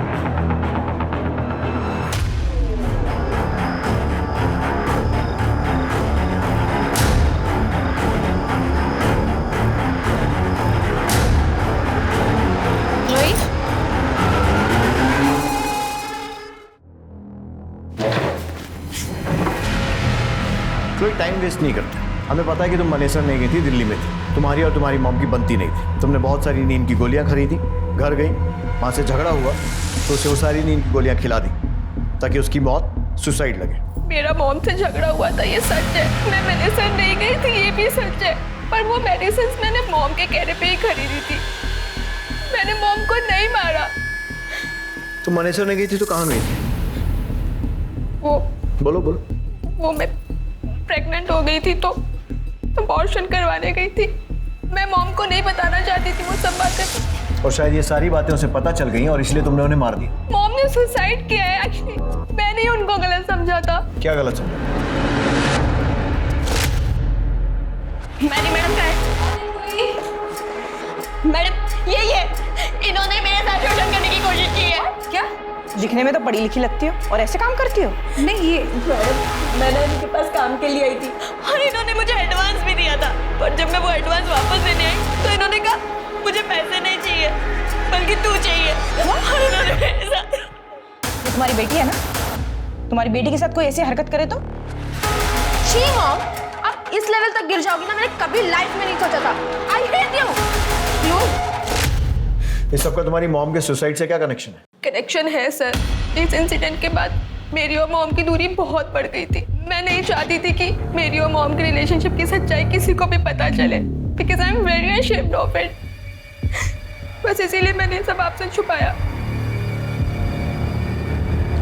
Speaker 3: कोई टाइम वेस्ट नहीं करते। हमें पता है कि तुम मनेसर नहीं गई थी, दिल्ली में थी। तुम्हारी और तुम्हारी मॉम की बनती नहीं थी। तुमने बहुत सारी नींद की गोलियां खरीदी, घर गई, वहाँ से झगड़ा हुआ तो उसे वो सारी नींद की गोलियां खिला दी ताकि उसकी मौत सुसाइड लगे।
Speaker 8: मेरा मॉम से झगड़ा हुआ था, ये सच है। मैं मनेसर नहीं गई थी, ये भी सच है। पर वो मेडिसिन मैंने मॉम के कहने पे ही खरीदी थी। मैंने मॉम को नहीं मारा।
Speaker 3: तुम मनेसर नहीं गई थी तो कहाँ गई थी?
Speaker 8: वो
Speaker 3: बोलो बोलो।
Speaker 8: वो मैं प्रेग्नेंट हो गई थी तो अबॉर्शन करवाने गई थी। मैं मॉम को नहीं बताना चाहती थी वो सब बातें।
Speaker 3: और शायद ये सारी बातें उसे पता चल गई और इसलिए तुमने उन्हें मार दिया।
Speaker 8: मॉम ने सुसाइड किया है एक्चुअली। मैंने ही उनको गलत समझा था।
Speaker 3: क्या गलत समझा?
Speaker 8: मैडम ये इन्होंने मेरे साथ शोषण करने की कोशिश की है।
Speaker 10: क्या? दिखने में तो पढ़ी लिखी लगती हो और ऐसे काम करती हो?
Speaker 8: नहीं, ये मैंने इनके पास काम के लिए आई थी और इन्होंने मुझे एडवांस भी दिया था। पर जब मैं वो एडवांस वापस देने आई तो इन्होंने कहा मुझे पैसे नहीं चाहिए बल्कि तू चाहिए। और इन्होंने मेरे साथ।
Speaker 10: ये तुम्हारी बेटी है ना? तुम्हारी बेटी के साथ कोई ऐसी हरकत करे तो?
Speaker 1: छी मॉम, आप इस लेवल तक गिर जाओगी ना, मैंने कभी लाइफ में नहीं सोचा था। I hate you.
Speaker 3: इस सबका तुम्हारी मॉम के सुसाइड से क्या कनेक्शन है?
Speaker 8: कनेक्शन है सर। इस इंसिडेंट के बाद मेरी और मॉम की दूरी बहुत बढ़ गई थी। मैं नहीं चाहती थी कि मेरी और मॉम के रिलेशनशिप की सच्चाई किसी को भी पता चले, because I am very ashamed of it. बस इसीलिए मैंने सब आपसे छुपाया।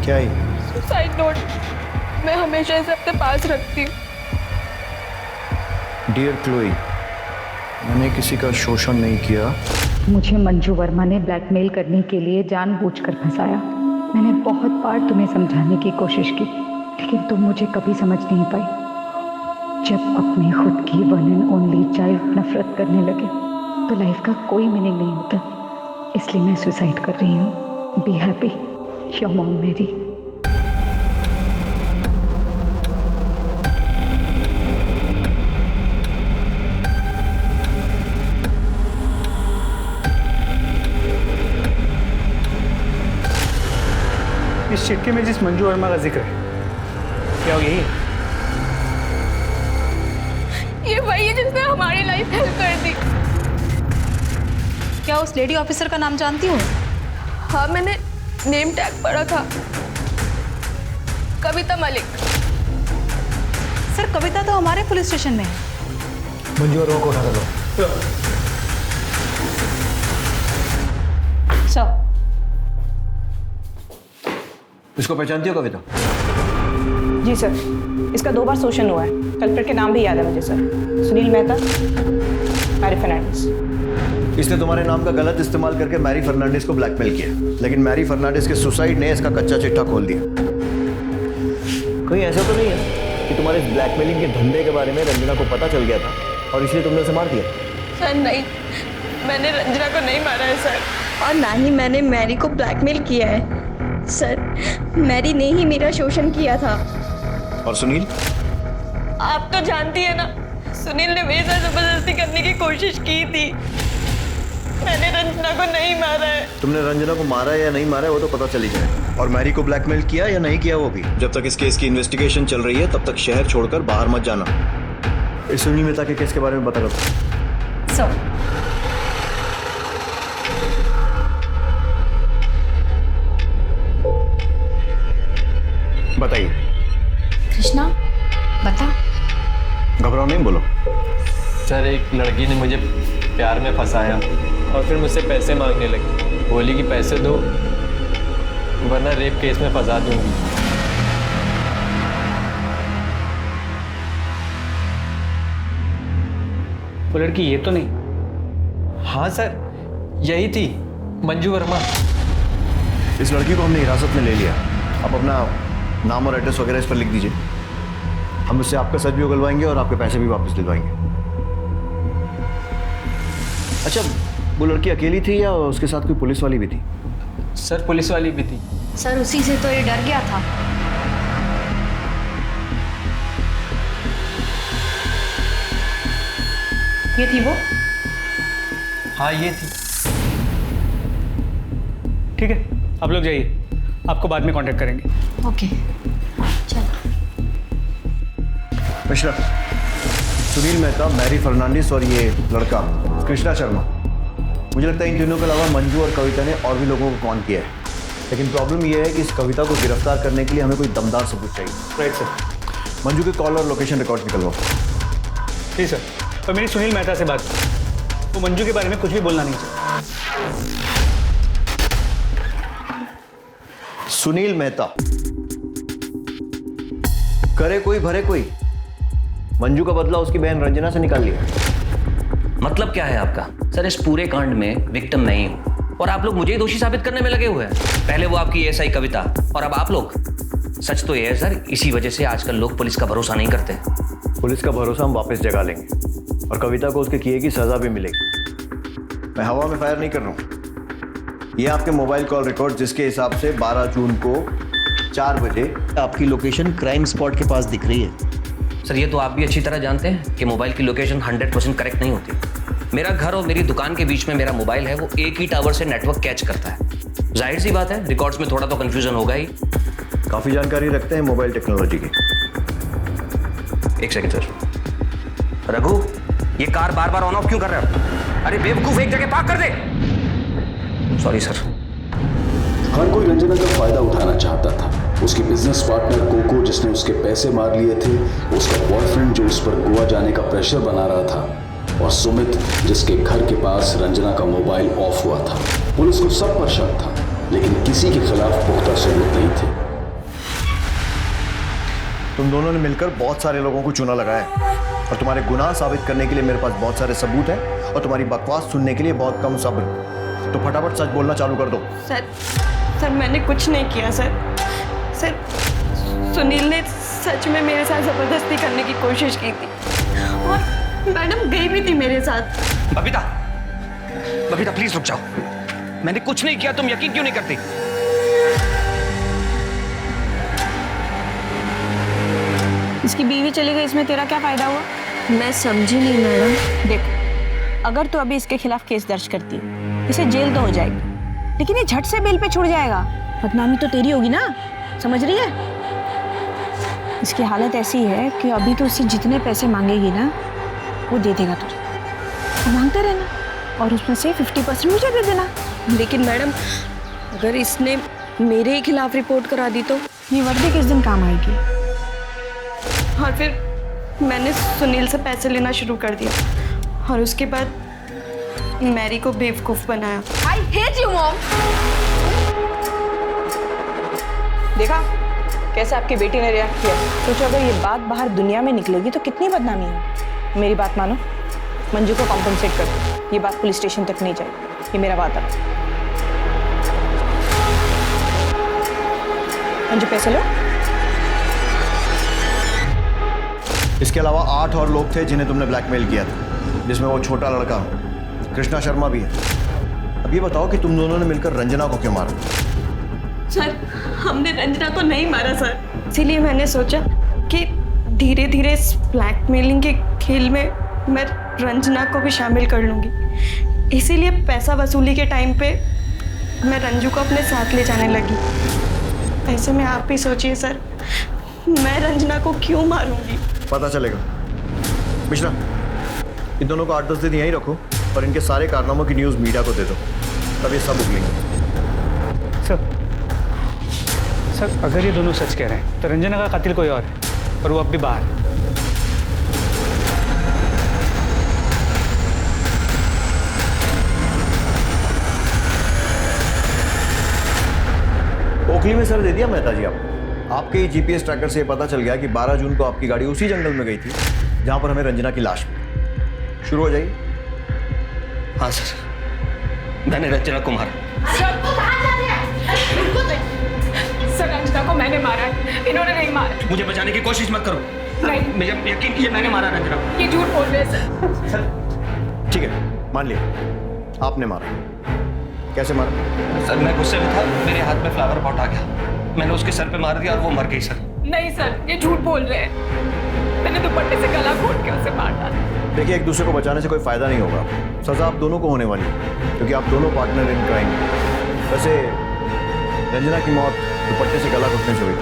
Speaker 3: क्या है?
Speaker 8: Suicide note. मैं हमेशा इसे अपने पास रखती हूँ।
Speaker 3: डियर क्लोई, मैंने किसी का शोषण नहीं किया।
Speaker 5: मुझे मंजू वर्मा ने ब्लैकमेल करने के लिए जानबूझकर फंसाया। मैंने बहुत बार तुम्हें समझाने की कोशिश की, लेकिन तुम मुझे कभी समझ नहीं पाई। जब अपनी खुद की वन एंड ओनली चाइल्ड नफरत करने लगे तो लाइफ का कोई मीनिंग नहीं होता। इसलिए मैं सुसाइड कर रही हूँ। बी हैप्पी, योर मॉम मेरी।
Speaker 11: इस चिट्ठी में जिस मंजू वर्मा का जिक्र है, क्या वो यही है?
Speaker 8: ये वही है जिसने हमारी लाइफ हेल्प कर दी।
Speaker 5: क्या उस लेडी ऑफिसर का नाम जानती हो?
Speaker 8: हाँ, मैंने नेम टैग पढ़ा था, कविता मलिक।
Speaker 5: सर, कविता तो हमारे पुलिस स्टेशन में है।
Speaker 3: मंजू वर्मा को उठा लो।
Speaker 10: सर,
Speaker 3: इसको पहचानती हो कविता?
Speaker 10: जी सर, इसका 2 बार शोषण हुआ है। कल्प्रिट के नाम भी याद है मुझे सर। सुनील मेहता, मैरी फर्नांडिस।
Speaker 3: इसने तुम्हारे नाम का गलत इस्तेमाल करके मैरी फर्नांडिस को ब्लैकमेल किया, लेकिन मैरी फर्नांडिस के सुसाइड ने इसका कच्चा चिट्ठा खोल दिया। कहीं ऐसा तो नहीं है कि तुम्हारे इस ब्लैकमेलिंग के धंधे के बारे में रंजना को पता चल गया था और इसलिए तुमने उसे मार दिया?
Speaker 8: सर नहीं, मैंने रंजना को नहीं मारा है सर, और ना ही मैंने मैरी को ब्लैकमेल किया है।
Speaker 12: सर, मैरी ने ही मेरा शोषण किया था।
Speaker 3: और सुनील?
Speaker 12: आप तो जानती है ना, सुनील ने मेरे साथ जबरदस्ती करने की कोशिश की थी। मैंने रंजना को नहीं मारा है।
Speaker 3: तुमने रंजना को मारा है या नहीं मारा है वो तो पता चल ही जाए। और मैरी को ब्लैकमेल किया या नहीं किया वो भी। जब तक इस केस की इन्वेस्टिगेशन चल रही है तब तक शहर छोड़कर बाहर मत जाना। इस सुनील मेहता के केस के बारे में बता दो।
Speaker 10: सर,
Speaker 3: बताइए।
Speaker 10: कृष्णा, बता।
Speaker 3: घबराओ नहीं, बोलो।
Speaker 18: सर, एक लड़की ने मुझे प्यार में फंसाया और फिर मुझसे पैसे मांगने लगी। बोली कि पैसे दो वरना रेप केस में फंसा दूंगी।
Speaker 11: वो लड़की ये तो नहीं?
Speaker 18: हाँ सर, यही थी, मंजू वर्मा।
Speaker 3: इस लड़की को हमने हिरासत में ले लिया। आप अपना नाम और एड्रेस वगैरह इस पर लिख दीजिए। हम उससे आपका सच भी उगलवाएंगे और आपके पैसे भी वापस दिलवाएंगे। अच्छा, वो लड़की अकेली थी या उसके साथ कोई पुलिस वाली भी थी?
Speaker 18: सर, पुलिस वाली भी थी।
Speaker 10: सर, उसी से तो ये डर गया था। ये थी वो?
Speaker 18: हाँ, ये थी।
Speaker 11: ठीक है, आप लोग जाइए, आपको बाद में कांटेक्ट करेंगे।
Speaker 10: ओके, चल।
Speaker 3: मिश्रा, सुनील मेहता, मैरी फर्नांडिस और ये लड़का कृष्णा शर्मा, मुझे लगता है इन तीनों के अलावा मंजू और कविता ने और भी लोगों को कॉन किया है। लेकिन प्रॉब्लम यह है कि इस कविता को गिरफ्तार करने के लिए हमें कोई दमदार सबूत चाहिए। Right sir. मंजू के कॉल और लोकेशन रिकॉर्ड निकलवाओ।
Speaker 11: जी सर। और मेरी सुनील मेहता से बात, वो मंजू के बारे में कुछ भी बोलना नहीं चाहिए।
Speaker 3: सुनील मेहता, करे कोई भरे कोई। मंजू का बदला उसकी बहन रंजना से निकाल लिया।
Speaker 4: मतलब क्या है आपका? सर, इस पूरे कांड में विक्टिम नहीं हूं और आप लोग मुझे ही दोषी साबित करने में लगे हुए हैं। पहले वो आपकी एएसआई कविता और अब आप लोग। सच तो ये है सर, इसी वजह से आजकल लोग पुलिस का भरोसा नहीं करते।
Speaker 3: पुलिस का भरोसा हम वापस जगा लेंगे और कविता को उसके किए की सजा भी मिलेगी। मैं हवा में फायर नहीं कर रहा हूं। ये आपके मोबाइल कॉल रिकॉर्ड, जिसके हिसाब से 12 जून को 4 बजे
Speaker 17: आपकी लोकेशन क्राइम स्पॉट के पास दिख रही है।
Speaker 4: सर, ये तो आप भी अच्छी तरह जानते हैं कि मोबाइल की लोकेशन 100% करेक्ट नहीं होती। मेरा घर और मेरी दुकान के बीच में मेरा मोबाइल है, वो एक ही टावर से नेटवर्क कैच करता है। जाहिर सी बात है, रिकॉर्ड्स में थोड़ा तो कंफ्यूजन होगा ही।
Speaker 3: काफी जानकारी रखते हैं मोबाइल टेक्नोलॉजी की।
Speaker 4: एक सेकंड सर। रघु, ये कार बार बार ऑन ऑफ क्यों कर रहे हो? अरे बेवकूफ, एक जगह पार्क कर दे। Sorry sir.
Speaker 19: हर कोई रंजना का फायदा उठाना चाहता था। उसकी बिजनेस पार्टनर कोको, जिसने उसके पैसे मार लिए थे, उसका बॉयफ्रेंड जो उस पर गोवा जाने का प्रेशर बना रहा था, और सुमित, जिसके घर के पास रंजना का मोबाइल ऑफ हुआ था। पुलिस को सब पर शक था, लेकिन किसी के खिलाफ पुख्ता सबूत नहीं थे।
Speaker 3: तुम दोनों ने मिलकर बहुत सारे लोगों को चूना लगाया और तुम्हारे गुनाह साबित करने के लिए मेरे पास बहुत सारे सबूत हैं और तुम्हारी बकवास सुनने के लिए बहुत कम सब्र। तो फटाफट सच बोलना चालू कर दो।
Speaker 12: सर, मैंने कुछ नहीं किया सर। सर, सुनील ने सच में मेरे साथ जबरदस्ती करने की कोशिश की थी और मैडम गई भी थी मेरे साथ।
Speaker 4: बबीता, बबीता प्लीज रुक जाओ। मैंने कुछ नहीं किया, तुम यकीन क्यों नहीं करती?
Speaker 14: इसकी बीवी चली गई, इसमें तेरा क्या फायदा हुआ?
Speaker 12: मैं समझी नहीं मैडम।
Speaker 14: देख, अगर तू अभी इसके खिलाफ केस दर्ज करती है, इसे जेल तो हो जाएगी, लेकिन ये झट से बेल पे छूट जाएगा। बदनामी तो तेरी होगी ना, समझ रही है? इसकी हालत ऐसी है कि अभी तो उससे जितने पैसे मांगेगी ना, वो दे देगा तुझे। तो मांगते रहना और उसमें से 50% मुझे दे देना।
Speaker 12: लेकिन मैडम, अगर इसने मेरे ही खिलाफ रिपोर्ट करा दी तो?
Speaker 14: ये वर्दी किस दिन काम आएगी?
Speaker 12: और फिर मैंने सुनील से पैसे लेना शुरू कर दिया और उसके बाद मैरी को बेवकूफ बनाया।
Speaker 1: I hate you, Mom.
Speaker 14: देखा कैसे आपकी बेटी ने रिएक्ट किया? सोचो अगर ये बात बाहर दुनिया में निकलेगी तो कितनी बदनामी होगी। मेरी बात मानो, मंजू को कॉम्पनसेट कर दो। ये बात पुलिस स्टेशन तक नहीं जाएगी, ये मेरा वादा। मंजू पैसे लो।
Speaker 3: इसके अलावा 8 और लोग थे जिन्हें तुमने ब्लैकमेल किया था, जिसमें वो छोटा लड़का कृष्णा शर्मा भी है। अब ये बताओ कि तुम दोनों ने मिलकर रंजना को क्यों मारा?
Speaker 12: सर हमने रंजना को नहीं मारा सर, इसीलिए मैंने सोचा कि धीरे धीरे इस ब्लैकमेलिंग के खेल में मैं रंजना को भी शामिल कर लूँगी। इसीलिए पैसा वसूली के टाइम पे मैं रंजू को अपने साथ ले जाने लगी। ऐसे में आप भी सोचिए सर, मैं रंजना को क्यों मारूंगी?
Speaker 3: पता चलेगा। मिश्रा, इन दोनों को 8-10 दिन यहीं रखो और इनके सारे कारनामों की न्यूज़ मीडिया को दे दो, तब ये सब उगलेंगे।
Speaker 11: सर अगर ये दोनों सच कह रहे हैं तो रंजना का कातिल कोई और है और वो अब भी बाहर है।
Speaker 3: ओखली में सर दे दिया मेहता जी आपके जीपीएस ट्रैकर से पता चल गया कि 12 जून को आपकी गाड़ी उसी जंगल में गई थी जहां पर हमें रंजना की लाश मिली। शुरू हो जाइए।
Speaker 4: हाँ सर, मैंने रंजना को मारा।
Speaker 8: सर रंजना को मैंने मारा है, इन्होंने नहीं मारा।
Speaker 4: मुझे बचाने की कोशिश मत करो।
Speaker 8: नहीं,
Speaker 4: मुझे यकीन है मैंने मारा रंजना को।
Speaker 8: ये झूठ बोल रहे हैं सर।
Speaker 3: ठीक है, मान लिया आपने मारा। कैसे मारा?
Speaker 4: सर मैं गुस्से में था, मेरे हाथ में फ्लावर पॉट आ गया, मैंने उसके सर पे मार दिया और वो मर गई। सर
Speaker 8: नहीं सर, ये झूठ बोल रहे हैं, मैंने दुपट्टे से गला घोट के उसे मार डाला।
Speaker 3: देखिए, एक दूसरे को बचाने से कोई फायदा नहीं होगा, सजा आप दोनों को होने वाली है क्योंकि आप दोनों पार्टनर इन क्राइम। वैसे रंजना की मौत दुपट्टे से गला घोटने से हुई।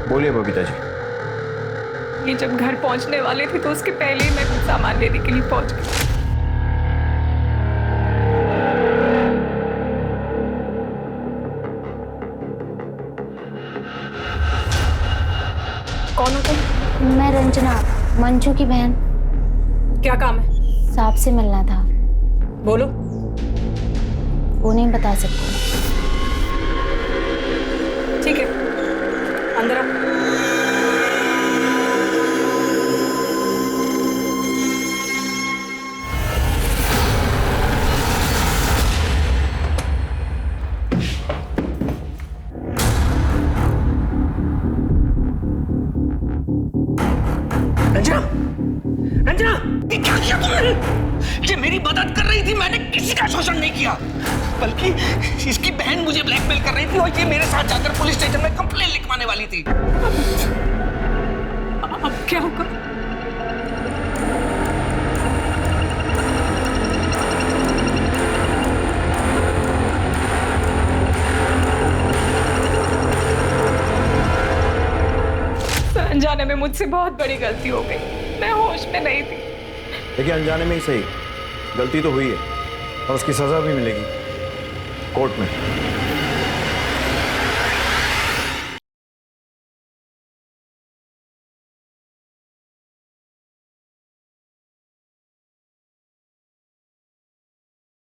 Speaker 3: बोलिए बबीता जी।
Speaker 8: ये जब घर पहुंचने वाले थे तो उसके पहले ही मैं कुछ सामान लेने के लिए पहुंच गई। कौन हो तुम?
Speaker 9: मैं रंजना, मंजू की बहन।
Speaker 8: क्या काम है?
Speaker 9: सांप से मिलना था।
Speaker 8: बोलो।
Speaker 9: वो नहीं बता सकती।
Speaker 8: ठीक है, अंदर आओ।
Speaker 4: रंजना, रंजना, ये क्या किया तुमने? ये मेरी मदद कर रही थी, मैंने किसी का शोषण नहीं किया, बल्कि इसकी बहन मुझे ब्लैकमेल कर रही थी और ये मेरे साथ जाकर पुलिस स्टेशन में कंप्लेन लिखवाने वाली थी।
Speaker 8: अब क्या होगा? अनजाने में मुझसे बहुत बड़ी गलती हो गई, मैं होश में नहीं थी।
Speaker 3: देखिए, अनजाने में ही सही, गलती तो हुई है और उसकी सजा भी मिलेगी कोर्ट में।